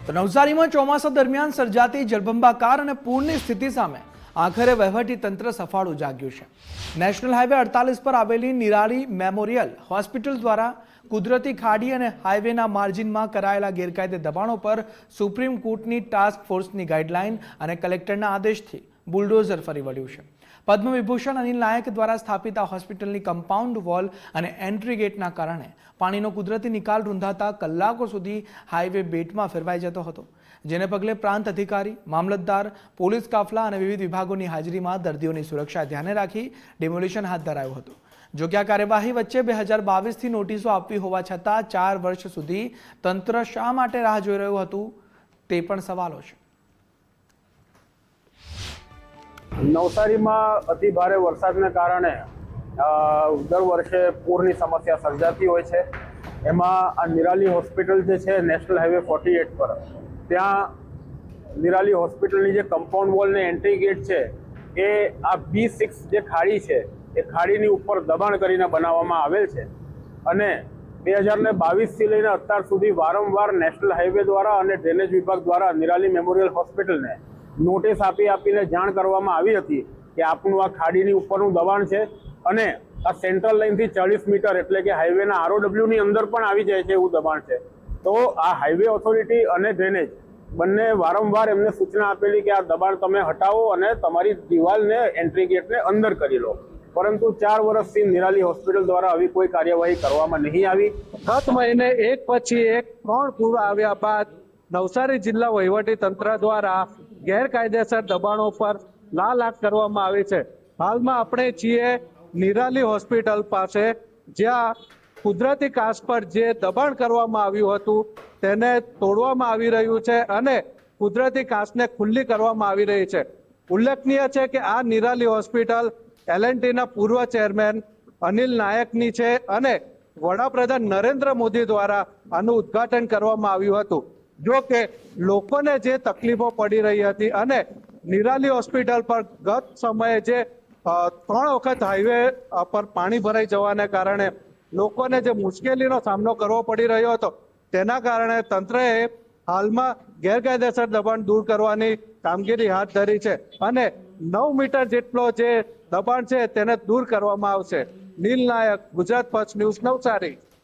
તો નવસારીમાં ચોમાસા દરમિયાન સર્જાતી જળબંબાકાર અને પૂરની સ્થિતિ સામે આખરે વહીવટી તંત્ર સફાળું જાગ્યું છે। નેશનલ હાઈવે 48 પર આવેલી નિરાલી મેમોરિયલ હોસ્પિટલ દ્વારા કુદરતી ખાડી અને હાઈવેના માર્જિનમાં કરાયેલા ગેરકાયદે દબાણો પર સુપ્રીમ કોર્ટની ટાસ્ક ફોર્સની ગાઈડલાઈન અને કલેક્ટરના આદેશથી બુલડોઝર ફરી વળ્યું છે। પદ્મ વિભૂષણ અનિલ નાયક દ્વારા સ્થાપિત આ હોસ્પિટલની કમ્પાઉન્ડ વોલ અને એન્ટ્રી ગેટના કારણે પાણીનો કુદરતી નિકાલ રૂંધાતા કલાકો સુધી હાઈવે બેટમાં ફેરવાઈ જતો હતો, જેને પગલે પ્રાંત અધિકારી, મામલતદાર, પોલીસ કાફલા અને વિવિધ વિભાગોની હાજરીમાં દર્દીઓની સુરક્ષા ધ્યાને રાખી ડેમોલિશન હાથ ધરાયું હતું। જો કે આ કાર્યવાહી વચ્ચે 2022થી નોટિસો આપવી હોવા છતાં 4 વર્ષ સુધી તંત્ર શા માટે રાહ જોઈ રહ્યું હતું તે પણ સવાલો છે। નવસારીમાં અતિ ભારે વરસાદને કારણે દર વર્ષે પૂરની સમસ્યા સર્જાતી હોય છે। એમાં આ નિરાલી હોસ્પિટલ જે છે નેશનલ હાઈવે 48 પર, ત્યાં નિરાલી હોસ્પિટલની જે કમ્પાઉન્ડ વોલ ને એન્ટ્રી ગેટ છે એ આ B6 જે ખાડી છે એ ખાડીની ઉપર દબાણ કરીને બનાવવામાં આવેલ છે અને 2022થી લઈને અત્યાર સુધી વારંવાર નેશનલ હાઈવે દ્વારા અને ડ્રેનેજ વિભાગ દ્વારા નિરાલી મેમોરિયલ હોસ્પિટલને નોટિસ આપીને જાણ કરવામાં આવી હતી કે આપનું આ ખાડીની ઉપરનું દબાણ છે અને આ સેન્ટ્રલ લાઇનથી 40 મીટર એટલે કે હાઈવેના ROW ની અંદર પણ આવી જાય છે એવું દબાણ છે। તો આ હાઈવે ઓથોરિટી અને ડ્રેનેજ બંને વારંવાર એમને સૂચના આપેલી કે આ દબાણ તમે હટાવો અને તમારી દિવાલને એન્ટ્રી ગેટને અંદર કરી લો, પરંતુ 4 વર્ષથી નિરાલી હોસ્પિટલ દ્વારા આવી કોઈ કાર્યવાહી કરવામાં નહીં આવી। ગત મહિને એક પછી એક 3 પૂર આવ્યા બાદ નવસારી જિલ્લા વહીવટી તંત્ર દ્વારા ગેરકાયદેસર દબાણો પર લાલ આંખ કરવામાં આવી છે। હાલમાં આપણે છીએ નિરાલી હોસ્પિટલ પાસે, જ્યાં કુદરતી કાચ પર જે દબાણ કરવામાં આવ્યું હતું તેને તોડવામાં આવી રહ્યું છે અને કુદરતી કાચને ખુલ્લી કરવામાં આવી રહી છે। ઉલ્લેખનીય છે કે આ નિરાલી હોસ્પિટલ L&Tના પૂર્વ ચેરમેન અનિલ નાયકની છે અને વડાપ્રધાન નરેન્દ્ર મોદી દ્વારા આનું ઉદ્ઘાટન કરવામાં આવ્યું હતું। જો કે લોકોને જે તકલીફો પડી રહી હતી અને નિરાલી હોસ્પિટલ પર ગત સમયે જે 3 વખત હાઈવે પર પાણી ભરાઈ જવાને કારણે લોકોને જે મુશ્કેલીનો સામનો કરવો પડી રહ્યો હતો, તેના કારણે તંત્રએ હાલમાં ગેરકાયદેસર દબાણ દૂર કરવાની કામગીરી હાથ ધરી છે અને 9 મીટર જેટલો જે દબાણ છે તેને દૂર કરવામાં આવશે। નીલ નાયક, ગુજરાત ફર્સ્ટ ન્યૂઝ, નવસારી।